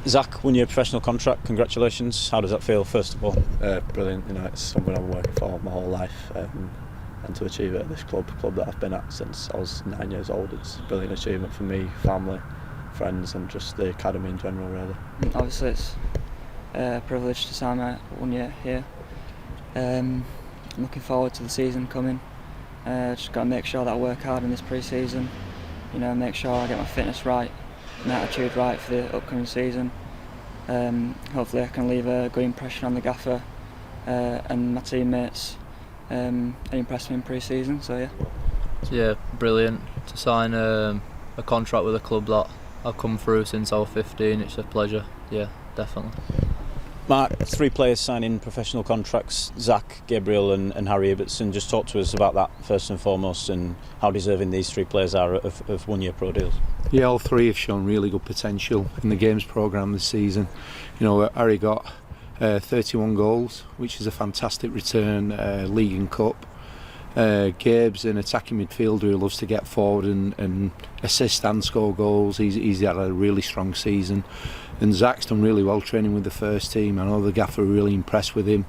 Zac, won your professional contract. Congratulations. How does that feel, first of all? Brilliant. It's something I've been working for my whole life, and to achieve it at this club that I've been at since I was 9 years old, it's a brilliant achievement for me, family, friends, and just the academy in general, really. Obviously, it's a privilege to sign my 1 year here. I'm looking forward to the season coming. Just got to make sure that I work hard in this pre-season. Make sure I get my fitness right, my attitude right for the upcoming season. Hopefully I can leave a good impression on the gaffer and my teammates and impress me in pre-season, so yeah. Yeah, brilliant to sign a contract with a club that I've come through since I was 15. It's a pleasure, yeah, definitely. Mark, 3 players signing professional contracts, Zac, Gabriel and Harry Ibbitson. Just talk to us about that first and foremost, and how deserving these 3 players are of 1 year pro deals. Yeah, all 3 have shown really good potential in the games programme this season. Harry got 31 goals, which is a fantastic return, league and cup. Gabe's an attacking midfielder who loves to get forward and assist and score goals. He's had a really strong season. And Zac's done really well training with the first team. I know the gaffer are really impressed with him,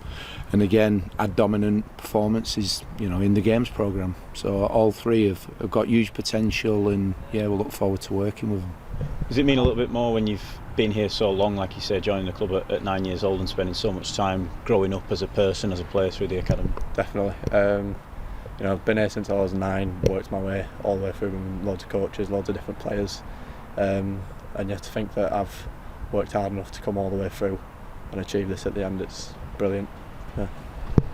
and again had dominant performances in the games programme. So all 3 have got huge potential, and yeah, we'll look forward to working with them. Does it mean a little bit more when you've been here so long, like you say, joining the club at 9 years old and spending so much time growing up as a person, as a player through the academy? Definitely. I've been here since I was 9, worked my way all the way through with loads of coaches, loads of different players, and yet to think that I've worked hard enough to come all the way through and achieve this at the end, it's brilliant. Yeah.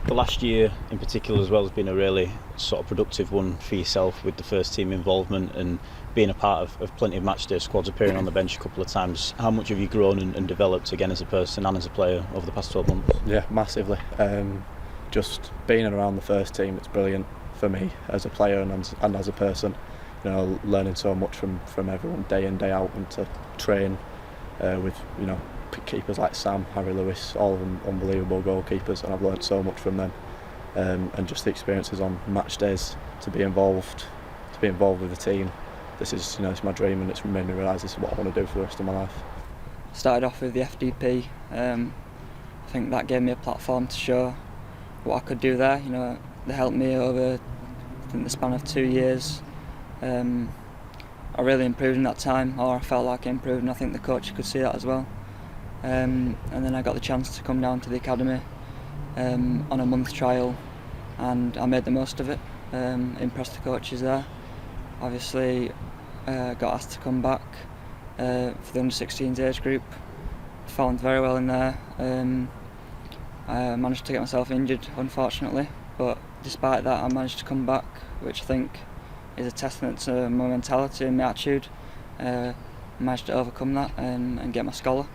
The last year in particular as well has been a really sort of productive one for yourself, with the first team involvement and being a part of plenty of matchday squads, appearing on the bench a couple of times. How much have you grown and developed again as a person and as a player over the past 12 months? Yeah, massively. Just being around the first team, it's brilliant for me as a player and as a person. Learning so much from everyone day in, day out, and to train with keepers like Sam, Harry Lewis, all of them unbelievable goalkeepers, and I've learned so much from them. And just the experiences on match days, to be involved with the team. This is it's my dream, and it's made me realise this is what I want to do for the rest of my life. Started off with the FDP. I think that gave me a platform to show what I could do there. They helped me over the span of 2 years. I really improved in that time, or I felt like I improved, and I think the coach could see that as well. And then I got the chance to come down to the academy on a month trial, and I made the most of it. Impressed the coaches there. Obviously, got asked to come back for the under-16s age group. Performed very well in there. I managed to get myself injured, unfortunately, but despite that I managed to come back, which I think is a testament to my mentality and my attitude. Managed to overcome that and get my scholar.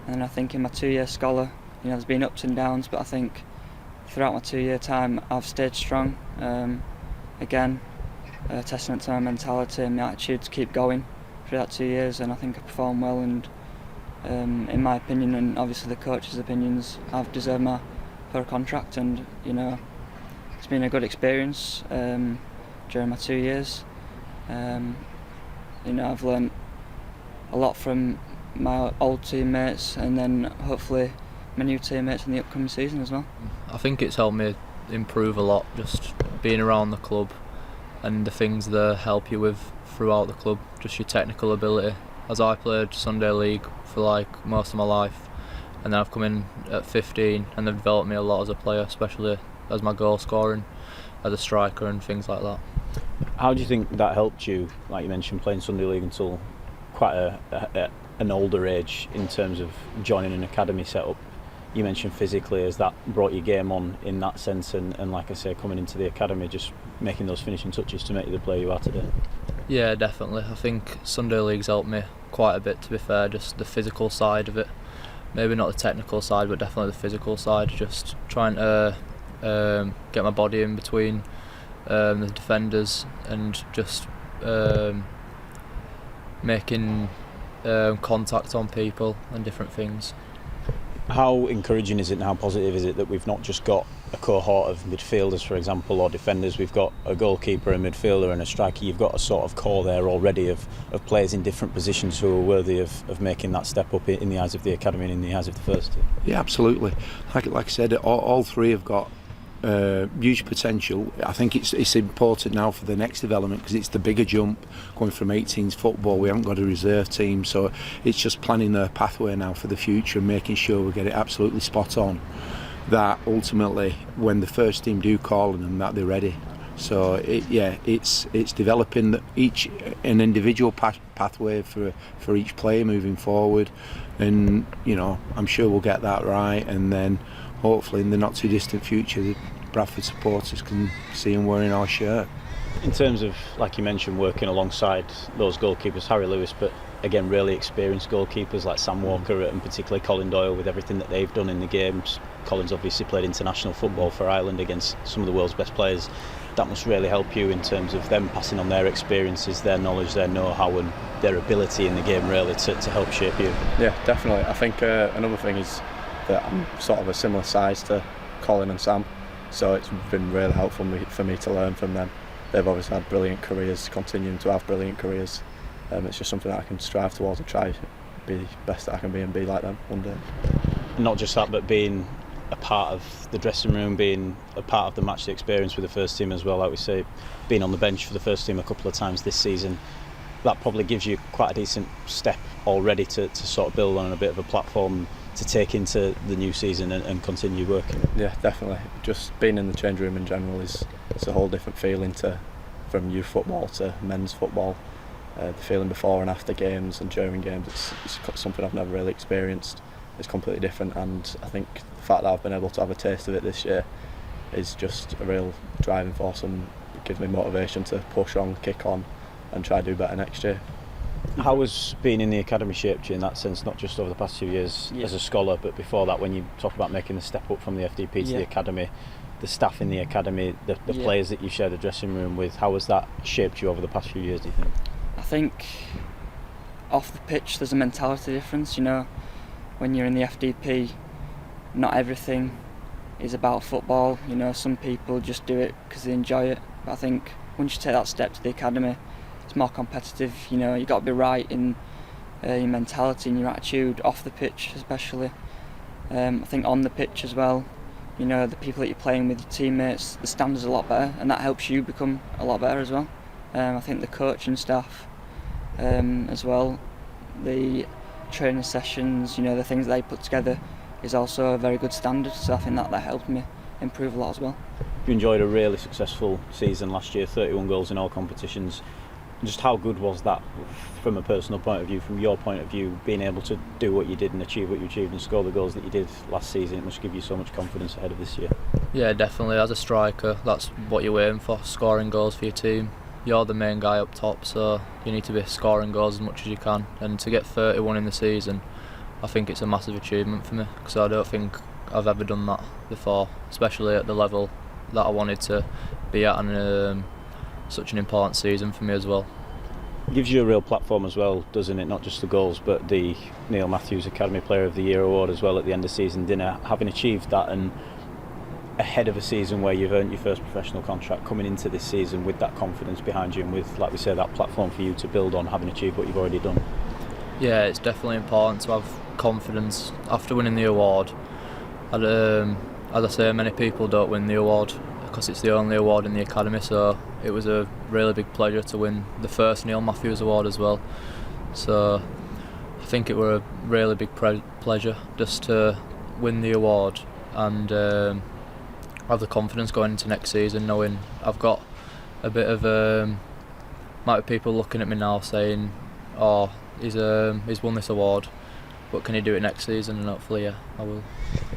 And I think in my 2 year scholar, there's been ups and downs, but I think throughout my 2 year time I've stayed strong. Again, a testament to my mentality and my attitude to keep going through that 2 years, and I think I performed well, and in my opinion, and obviously the coach's opinions, I've deserved my for a contract, and it's been a good experience during my 2 years. I've learned a lot from my old teammates, and then hopefully my new teammates in the upcoming season as well. I think it's helped me improve a lot, just being around the club and the things they help you with throughout the club, just your technical ability. As I played Sunday League for most of my life, and then I've come in at 15 and they've developed me a lot as a player, especially as my goal scoring, as a striker and things like that. How do you think that helped you, like you mentioned, playing Sunday League until quite an older age, in terms of joining an academy setup? You mentioned physically, has that brought your game on in that sense, and like I say, coming into the academy, just making those finishing touches to make you the player you are today? Yeah, definitely. I think Sunday League's helped me quite a bit, to be fair, just the physical side of it. Maybe not the technical side, but definitely the physical side, just trying to get my body in between the defenders and just making contact on people and different things. How encouraging is it and how positive is it that we've not just got a cohort of midfielders, for example, or defenders. We've got a goalkeeper, a midfielder and a striker. You've got a sort of core there already of players in different positions who are worthy of making that step up in the eyes of the academy and in the eyes of the first team. Yeah, absolutely. Like I said, all three have got huge potential. I think it's important now for the next development, because it's the bigger jump going from 18s football. We haven't got a reserve team, so it's just planning their pathway now for the future and making sure we get it absolutely spot on, that ultimately when the first team do call on them, that they're ready. So it's developing an individual pathway for each player moving forward, and I'm sure we'll get that right, and then hopefully in the not too distant future the Bradford supporters can see him wearing our shirt. In terms of, like you mentioned, working alongside those goalkeepers, Harry Lewis, but again really experienced goalkeepers like Sam Walker and particularly Colin Doyle, with everything that they've done in the games. Colin's obviously played international football for Ireland against some of the world's best players. That must really help you in terms of them passing on their experiences, their knowledge, their know-how and their ability in the game really to help shape you. Yeah, definitely. I think another thing is that I'm sort of a similar size to Colin and Sam, so it's been really helpful for me to learn from them. They've obviously had brilliant careers, continuing to have brilliant careers. It's just something that I can strive towards and try to be the best that I can be and be like them one day. Not just that, but being a part of the dressing room, being a part of the match experience with the first team as well. Like we say, being on the bench for the first team a couple of times this season, that probably gives you quite a decent step already to sort of build on a bit of a platform to take into the new season and continue working. Yeah, definitely. Just being in the change room in general it's a whole different feeling from youth football to men's football. The feeling before and after games and during games, it's something I've never really experienced. It's completely different, and I think the fact that I've been able to have a taste of it this year is just a real driving force and gives me motivation to push on, kick on and try to do better next year. How has being in the academy shaped you in that sense, not just over the past 2 years as a scholar, but before that, when you talk about making the step up from the FDP to the academy, the staff in the academy, the players that you share the dressing room with, how has that shaped you over the past few years, do you think? I think off the pitch there's a mentality difference. When you're in the FDP, not everything is about football. Some people just do it because they enjoy it, but I think once you take that step to the academy, it's more competitive. You've got to be right in your mentality and your attitude off the pitch especially. I think on the pitch as well, the people that you're playing with, your teammates, the standards are a lot better, and that helps you become a lot better as well. I think the coaching staff as well, the training sessions, the things that they put together is also a very good standard, so I think that helped me improve a lot as well. You enjoyed a really successful season last year, 31 goals in all competitions. Just how good was that from a personal point of view, from your point of view, being able to do what you did and achieve what you achieved and score the goals that you did last season? It must give you so much confidence ahead of this year. Yeah, definitely. As a striker, that's what you're aiming for, scoring goals for your team. You're the main guy up top, so you need to be scoring goals as much as you can, and to get 31 in the season, I think it's a massive achievement for me, because I don't think I've ever done that before, especially at the level that I wanted to be at, and such an important season for me as well. It gives you a real platform as well, doesn't it? Not just the goals, but the Neil Matthews Academy Player of the Year award as well at the end of season dinner. Having achieved that, and ahead of a season where you've earned your first professional contract, coming into this season with that confidence behind you and with, like we say, that platform for you to build on, having achieved what you've already done. Yeah, it's definitely important to have confidence after winning the award. And, as I say, many people don't win the award because it's the only award in the academy, so it was a really big pleasure to win the first Neil Matthews award as well. So I think it were a really big pleasure just to win the award and have the confidence going into next season, knowing I've got a bit of might be people looking at me now saying, oh, he's won this award, but can he do it next season? And hopefully, I will.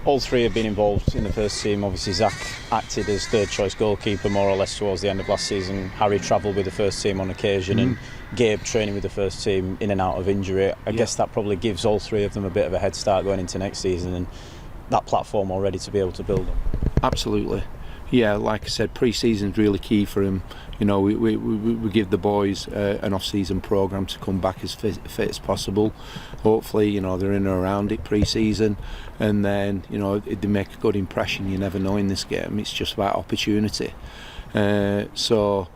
All three have been involved in the first team. Obviously, Zac acted as third choice goalkeeper more or less towards the end of last season. Harry travelled with the first team on occasion, and Gabe training with the first team in and out of injury. I guess that probably gives all three of them a bit of a head start going into next season, and that platform already to be able to build on. Absolutely. yeah, like I said, pre-season's really key for him. You know, we give the boys an off-season programme to come back as fit as possible. Hopefully, you know, they're in and around it pre-season, and then, you know, if they make a good impression, you never know in this game. It's just about opportunity. So,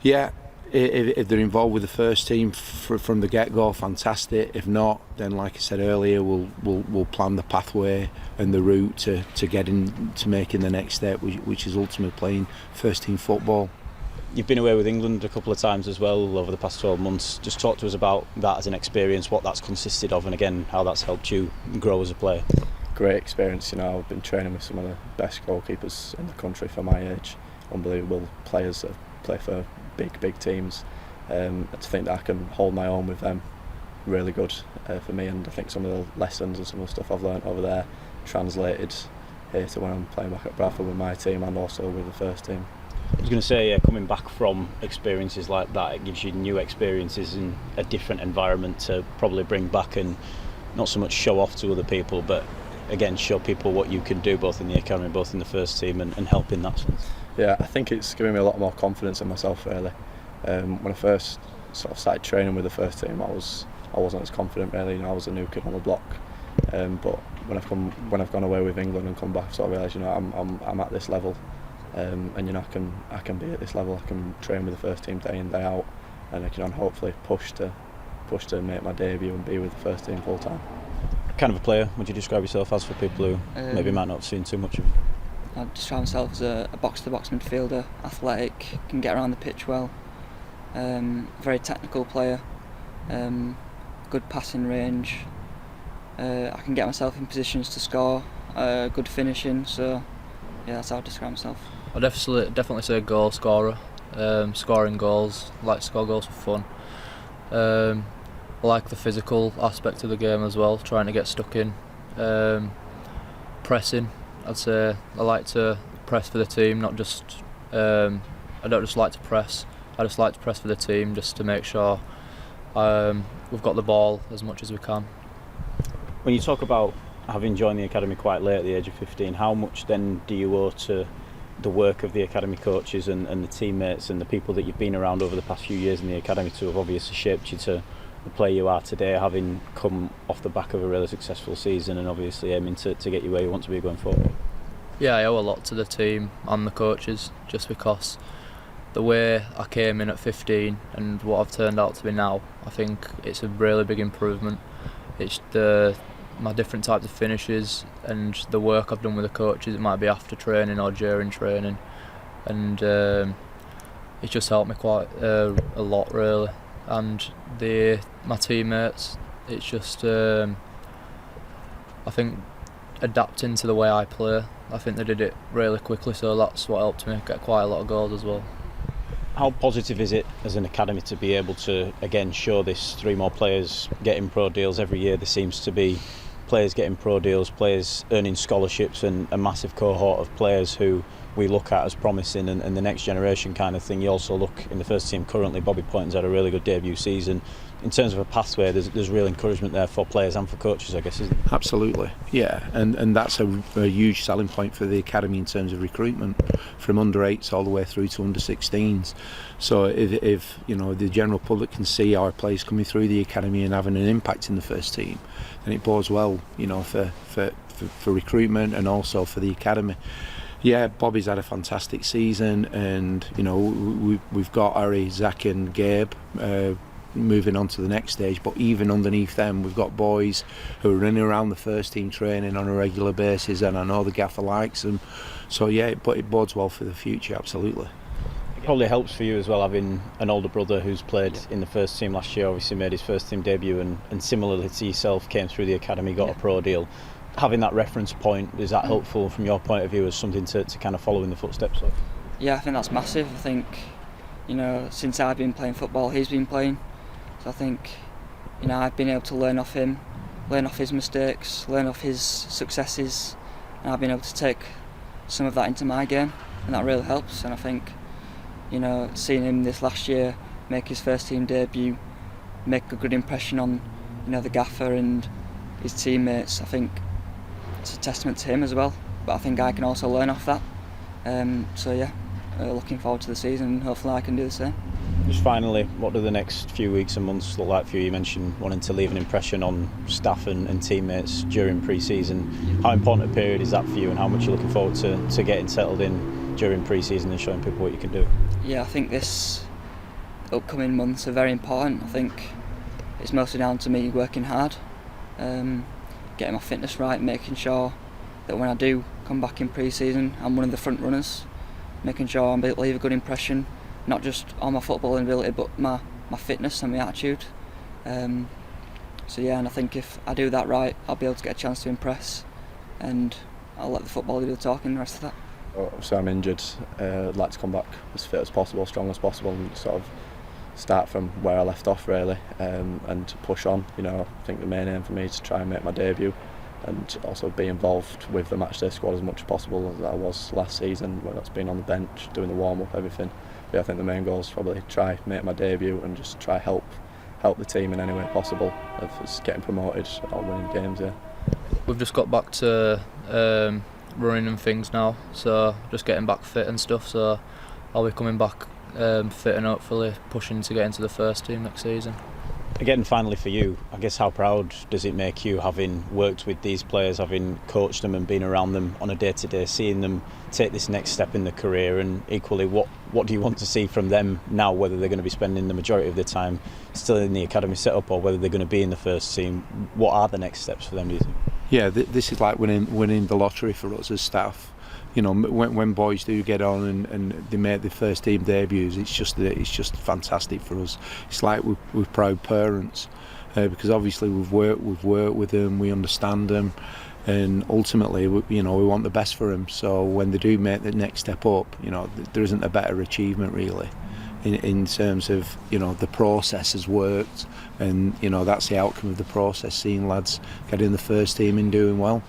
yeah, if they're involved with the first team from the get-go, fantastic. If not, then like I said earlier, we'll plan the pathway and the route to getting to making the next step, which is ultimately playing first team football. You've been away with England a couple of times as well over the past 12 months. Just talk to us about that as an experience, what that's consisted of, and again how that's helped you grow as a player. Great experience, you know. I've been training with some of the best goalkeepers in the country for my age. Unbelievable players that play for big teams. To think that I can hold my own with them, really good for me. And I think some of the lessons and some of the stuff I've learnt over there translated here to when I'm playing back at Bradford with my team and also with the first team. I was going to say, yeah, coming back from experiences like that, it gives you new experiences in a different environment to probably bring back and not so much show off to other people, but again show people what you can do both in the academy, both in the first team, and help in that sense. Yeah, I think it's given me a lot more confidence in myself really. When I first sort of started training with the first team, I wasn't as confident really. You know, I was a new kid on the block. But when I've gone away with England and come back, I sort of realised, you know, I'm at this level. And you know, I can be at this level. I can train with the first team day in day out, and I can hopefully push to make my debut and be with the first team full time. What kind of a player would you describe yourself as for people who maybe might not have seen too much of you? I'd describe myself as a box-to-box midfielder, athletic, can get around the pitch well, very technical player, good passing range. I can get myself in positions to score, good finishing. So yeah, that's how I describe myself. I'd definitely say goal scorer, scoring goals, like to score goals for fun. I like the physical aspect of the game as well, trying to get stuck in. Pressing, I'd say I like to press for the team, not just, I don't just like to press, I just like to press for the team just to make sure we've got the ball as much as we can. When you talk about having joined the academy quite late at the age of 15, how much then do you owe to the work of the academy coaches and the teammates and the people that you've been around over the past few years in the academy to have obviously shaped you to the player you are today, having come off the back of a really successful season and obviously aiming to get you where you want to be going forward? Yeah, I owe a lot to the team and the coaches, just because the way I came in at 15 and what I've turned out to be now, I think it's a really big improvement. It's my different types of finishes and the work I've done with the coaches. It might be after training or during training, and it's just helped me quite a lot really. And my teammates, it's just I think adapting to the way I play. I think they did it really quickly, so that's what helped me get quite a lot of goals as well. How positive is it as an academy to be able to again show this 3 more players getting pro deals every year? There seems to be players getting pro deals, players earning scholarships, and a massive cohort of players who we look at as promising and the next generation kind of thing. You also look in the first team currently, Bobby Poynton's had a really good debut season. In terms of a pathway, there's real encouragement there for players and for coaches, I guess, isn't it? Absolutely, yeah, and that's a huge selling point for the academy in terms of recruitment, from under 8s all the way through to under 16s. So if you know the general public can see our players coming through the academy and having an impact in the first team, then it bodes well, you know, for recruitment and also for the academy. Yeah, Bobby's had a fantastic season, and you know we've got Harry, Zac and Gabe moving on to the next stage, but even underneath them we've got boys who are running around the first team training on a regular basis, and I know the gaffer likes them. So yeah, but it bodes well for the future, absolutely. It probably helps for you as well having an older brother who's played in the first team last year, obviously made his first team debut, and similarly to yourself came through the academy, got a pro deal. Having that reference point, is that helpful from your point of view as something to kind of follow in the footsteps of? Yeah, I think that's massive. I think, you know, since I've been playing football, he's been playing. So I think, you know, I've been able to learn off him, learn off his mistakes, learn off his successes, and I've been able to take some of that into my game, and that really helps. And I think, you know, seeing him this last year make his first team debut, make a good impression on, you know, the gaffer and his teammates, I think it's a testament to him as well. But I think I can also learn off that, So yeah, looking forward to the season, and hopefully I can do the same. Just finally, what do the next few weeks and months look like for you? You mentioned wanting to leave an impression on staff and teammates during pre-season. How important a period is that for you, and how much you're looking forward to getting settled in during pre-season and showing people what you can do? Yeah, I think this upcoming months are very important. I think it's mostly down to me working hard, getting my fitness right, making sure that when I do come back in pre-season, I'm one of the front runners, making sure I leave a good impression, not just on my footballing ability, but my fitness and my attitude. So yeah, and I think if I do that right, I'll be able to get a chance to impress, and I'll let the football do the talking the rest of that. Obviously I'm injured. I'd like to come back as fit as possible, strong as possible, and sort of start from where I left off really, and push on. I think the main aim for me is to try and make my debut, and also be involved with the matchday squad as much as possible as I was last season, whether that's been on the bench, doing the warm-up, everything. But yeah, I think the main goal is probably try make my debut and just try help the team in any way possible, if it's getting promoted or winning games. Yeah. We've just got back to running and things now, so just getting back fit and stuff, so I'll be coming back fit and hopefully pushing to get into the first team next season. Again, finally for you, I guess how proud does it make you, having worked with these players, having coached them and been around them on a day-to-day, seeing them take this next step in their career, and equally what do you want to see from them now, whether they're going to be spending the majority of their time still in the academy setup or whether they're going to be in the first team? What are the next steps for them, do you think? Yeah, this is like winning the lottery for us as staff. When boys do get on and they make their first team debuts, it's just fantastic for us. It's like we're proud parents, because obviously we've worked with them, we understand them, and ultimately we want the best for them. So when they do make the next step up, there isn't a better achievement really, in terms of the process has worked, and that's the outcome of the process. Seeing lads get in the first team and doing well.